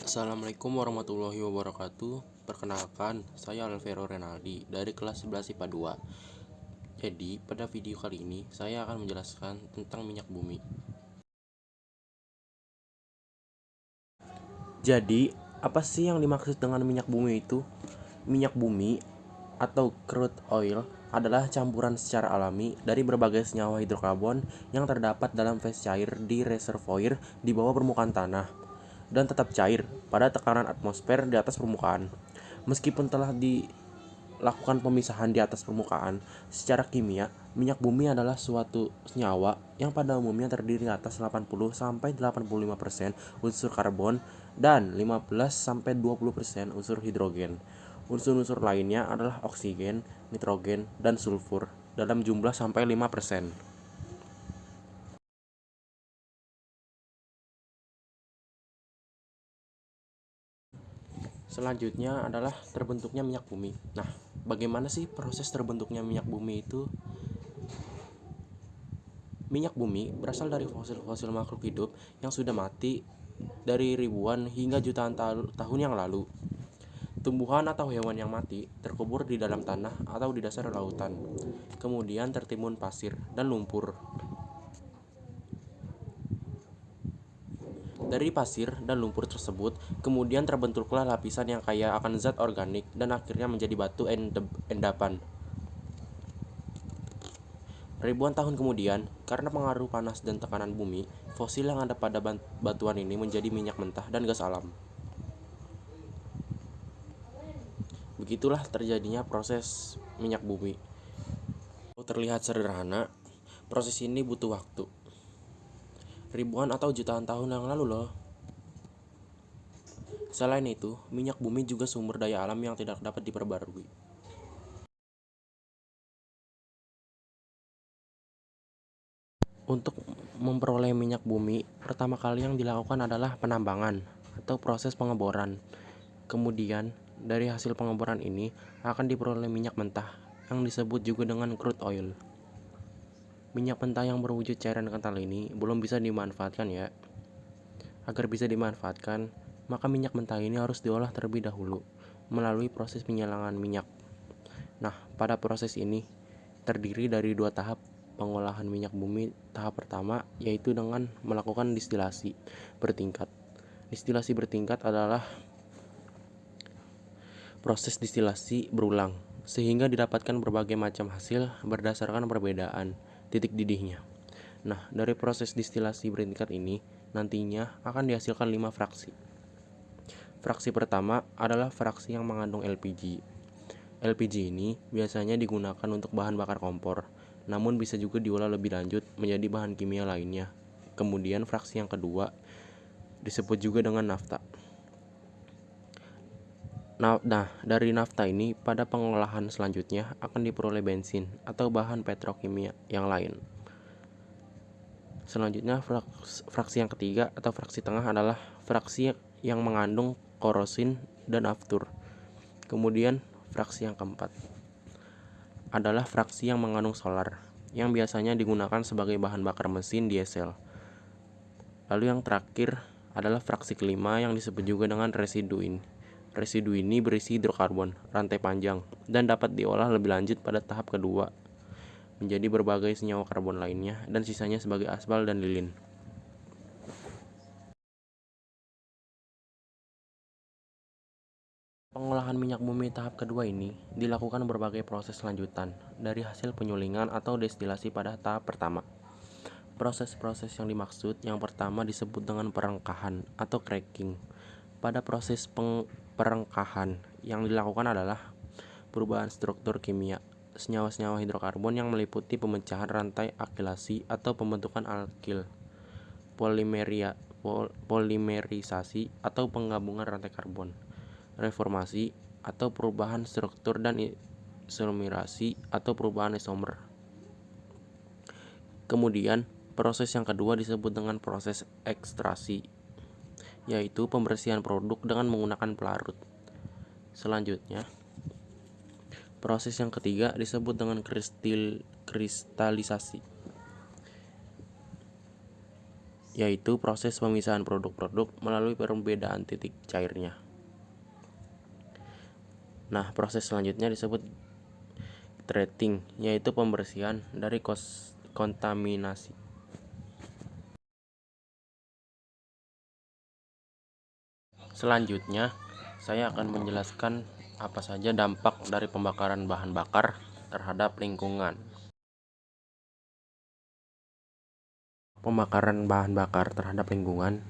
Assalamualaikum warahmatullahi wabarakatuh. Perkenalkan, saya Alvero Renaldi dari kelas 11 IPA 2. Jadi, pada video kali ini saya akan menjelaskan tentang minyak bumi. Jadi, apa sih yang dimaksud dengan minyak bumi itu? Minyak bumi atau crude oil adalah campuran secara alami dari berbagai senyawa hidrokarbon yang terdapat dalam fase cair di reservoir di bawah permukaan tanah dan tetap cair pada tekanan atmosfer di atas permukaan. Meskipun telah dilakukan pemisahan di atas permukaan, secara kimia, minyak bumi adalah suatu senyawa yang pada umumnya terdiri atas 80-85% unsur karbon dan 15-20% unsur hidrogen. Unsur-unsur lainnya adalah oksigen, nitrogen, dan sulfur dalam jumlah sampai 5%. Selanjutnya adalah terbentuknya minyak bumi. Nah, bagaimana sih proses terbentuknya minyak bumi itu? Minyak bumi berasal dari fosil-fosil makhluk hidup yang sudah mati dari ribuan hingga jutaan tahun yang lalu. Tumbuhan atau hewan yang mati terkubur di dalam tanah atau di dasar lautan, kemudian tertimbun pasir dan lumpur. Dari pasir dan lumpur tersebut, kemudian terbentuklah lapisan yang kaya akan zat organik dan akhirnya menjadi batu endapan. Ribuan tahun kemudian, karena pengaruh panas dan tekanan bumi, fosil yang ada pada batuan ini menjadi minyak mentah dan gas alam. Begitulah terjadinya proses minyak bumi. Terlihat sederhana, proses ini butuh waktu ribuan atau jutaan tahun yang lalu loh. Selain itu, minyak bumi juga sumber daya alam yang tidak dapat diperbarui. Untuk memperoleh minyak bumi, pertama kali yang dilakukan adalah penambangan atau proses pengeboran. Kemudian, dari hasil pengeboran ini akan diperoleh minyak mentah yang disebut juga dengan crude oil. Minyak mentah yang berwujud cairan kental ini belum bisa dimanfaatkan ya. Agar bisa dimanfaatkan, maka minyak mentah ini harus diolah terlebih dahulu melalui proses penyelangan minyak. Nah, pada proses ini terdiri dari dua tahap pengolahan minyak bumi. Tahap pertama yaitu dengan melakukan distilasi bertingkat. Distilasi bertingkat adalah proses distilasi berulang sehingga didapatkan berbagai macam hasil berdasarkan perbedaan titik didihnya. Nah, dari proses distilasi bertingkat ini nantinya akan dihasilkan 5 fraksi. Fraksi pertama adalah fraksi yang mengandung LPG. LPG ini biasanya digunakan untuk bahan bakar kompor, namun bisa juga diolah lebih lanjut menjadi bahan kimia lainnya. Kemudian fraksi yang kedua disebut juga dengan nafta. Nah, dari nafta ini pada pengolahan selanjutnya akan diperoleh bensin atau bahan petrokimia yang lain. Selanjutnya fraksi yang ketiga atau fraksi tengah adalah fraksi yang mengandung korosin dan aftur. Kemudian fraksi yang keempat adalah fraksi yang mengandung solar, yang biasanya digunakan sebagai bahan bakar mesin diesel. Lalu yang terakhir adalah fraksi kelima yang disebut juga dengan residu ini. Residu ini berisi hidrokarbon, rantai panjang, dan dapat diolah lebih lanjut pada tahap kedua menjadi berbagai senyawa karbon lainnya dan sisanya sebagai aspal dan lilin. Pengolahan minyak bumi tahap kedua ini dilakukan berbagai proses lanjutan dari hasil penyulingan atau destilasi pada tahap pertama. Proses-proses yang dimaksud yang pertama disebut dengan perengkahan atau cracking. Pada proses perengkahan yang dilakukan adalah perubahan struktur kimia senyawa-senyawa hidrokarbon yang meliputi pemecahan rantai akilasi atau pembentukan alkil, polimerisasi atau penggabungan rantai karbon, reformasi atau perubahan struktur, dan isomerasi atau perubahan isomer. Kemudian, proses yang kedua disebut dengan proses ekstrasi, yaitu pembersihan produk dengan menggunakan pelarut. Selanjutnya, proses yang ketiga disebut dengan kristalisasi, yaitu proses pemisahan produk-produk melalui perbedaan titik cairnya. Nah, proses selanjutnya disebut treating, yaitu pembersihan dari kontaminasi. Selanjutnya, saya akan menjelaskan apa saja dampak dari pembakaran bahan bakar terhadap lingkungan. Pembakaran bahan bakar terhadap lingkungan.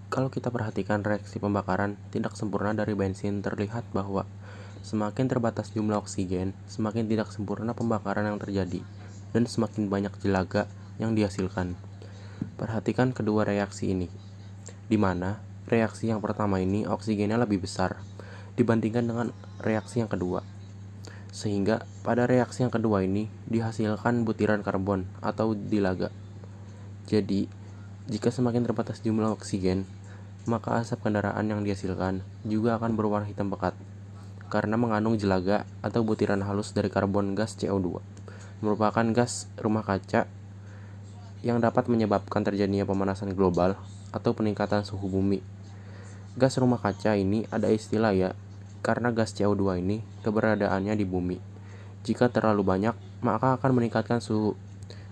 Kalau kita perhatikan reaksi pembakaran tidak sempurna dari bensin, terlihat bahwa semakin terbatas jumlah oksigen, semakin tidak sempurna pembakaran yang terjadi, dan semakin banyak jelaga yang dihasilkan. Perhatikan kedua reaksi ini, di mana reaksi yang pertama ini oksigennya lebih besar dibandingkan dengan reaksi yang kedua. Sehingga pada reaksi yang kedua ini dihasilkan butiran karbon atau dilaga. Jadi, jika semakin terbatas jumlah oksigen, maka asap kendaraan yang dihasilkan juga akan berwarna hitam pekat karena mengandung jelaga atau butiran halus dari karbon gas CO2, merupakan gas rumah kaca yang dapat menyebabkan terjadinya pemanasan global atau peningkatan suhu bumi. Gas rumah kaca ini ada istilah ya, karena gas CO2 ini keberadaannya di bumi. Jika terlalu banyak, maka akan meningkatkan suhu,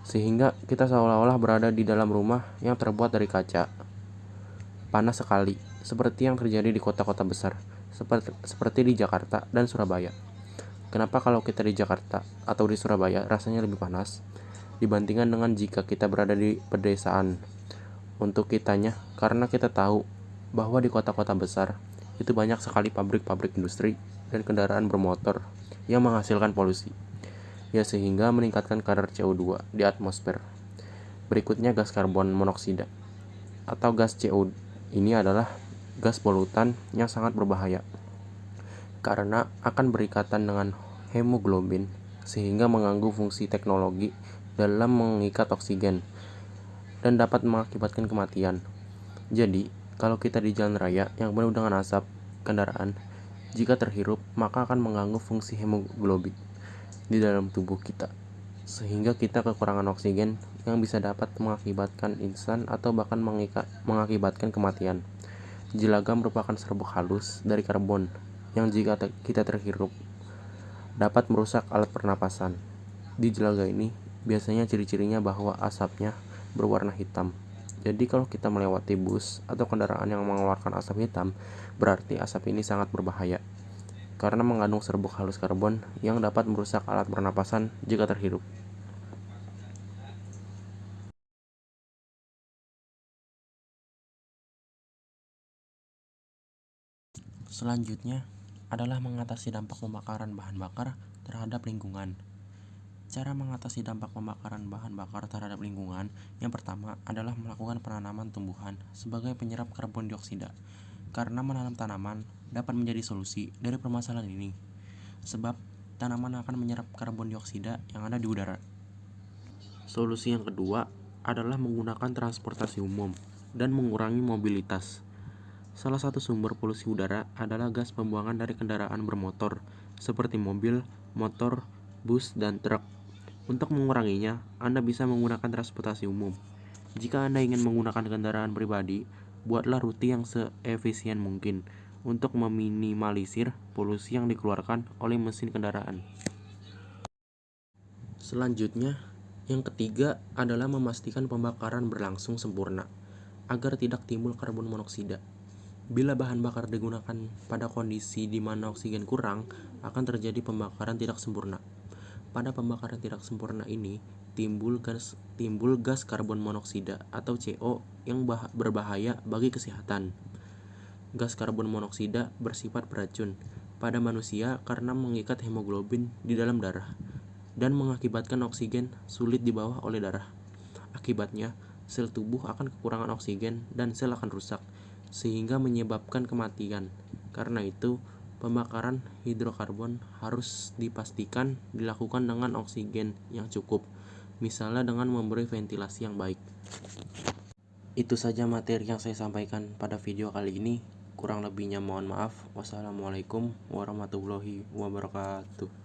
sehingga kita seolah-olah berada di dalam rumah yang terbuat dari kaca. Panas sekali, seperti yang terjadi di kota-kota besar, seperti di Jakarta dan Surabaya. Kenapa kalau kita di Jakarta atau di Surabaya rasanya lebih panas dibandingkan dengan jika kita berada di pedesaan? Untuk kitanya, karena kita tahu bahwa di kota-kota besar itu banyak sekali pabrik-pabrik industri dan kendaraan bermotor yang menghasilkan polusi, ya sehingga meningkatkan kadar CO2 di atmosfer. Berikutnya gas karbon monoksida atau gas CO. Ini adalah gas polutan yang sangat berbahaya karena akan berikatan dengan hemoglobin sehingga mengganggu fungsi teknologi dalam mengikat oksigen dan dapat mengakibatkan kematian. Jadi, kalau kita di jalan raya yang penuh dengan asap kendaraan, jika terhirup maka akan mengganggu fungsi hemoglobin di dalam tubuh kita, sehingga kita kekurangan oksigen yang bisa dapat mengakibatkan instan atau bahkan mengakibatkan kematian. Jelaga merupakan serbuk halus dari karbon yang jika kita terhirup dapat merusak alat pernapasan. Di jelaga ini biasanya ciri-cirinya bahwa asapnya berwarna hitam. Jadi kalau kita melewati bus atau kendaraan yang mengeluarkan asap hitam, berarti asap ini sangat berbahaya karena mengandung serbuk halus karbon yang dapat merusak alat pernapasan jika terhirup. Selanjutnya adalah mengatasi dampak pembakaran bahan bakar terhadap lingkungan. Cara mengatasi dampak pembakaran bahan bakar terhadap lingkungan, yang pertama adalah melakukan penanaman tumbuhan sebagai penyerap karbon dioksida, karena menanam tanaman dapat menjadi solusi dari permasalahan ini, sebab tanaman akan menyerap karbon dioksida yang ada di udara. Solusi yang kedua adalah menggunakan transportasi umum dan mengurangi mobilitas. Salah satu sumber polusi udara adalah gas pembuangan dari kendaraan bermotor, seperti mobil, motor, bus, dan truk. Untuk menguranginya, Anda bisa menggunakan transportasi umum. Jika Anda ingin menggunakan kendaraan pribadi, buatlah rute yang seefisien mungkin untuk meminimalisir polusi yang dikeluarkan oleh mesin kendaraan. Selanjutnya, yang ketiga adalah memastikan pembakaran berlangsung sempurna agar tidak timbul karbon monoksida. Bila bahan bakar digunakan pada kondisi di mana oksigen kurang, akan terjadi pembakaran tidak sempurna. Pada pembakaran tidak sempurna ini, timbul gas karbon monoksida atau CO yang berbahaya bagi kesehatan. Gas karbon monoksida bersifat beracun pada manusia karena mengikat hemoglobin di dalam darah dan mengakibatkan oksigen sulit dibawa oleh darah. Akibatnya, sel tubuh akan kekurangan oksigen dan sel akan rusak, sehingga menyebabkan kematian. Karena itu, pembakaran hidrokarbon harus dipastikan dilakukan dengan oksigen yang cukup, misalnya dengan memberi ventilasi yang baik. Itu saja materi yang saya sampaikan pada video kali ini. Kurang lebihnya mohon maaf. Wassalamualaikum warahmatullahi wabarakatuh.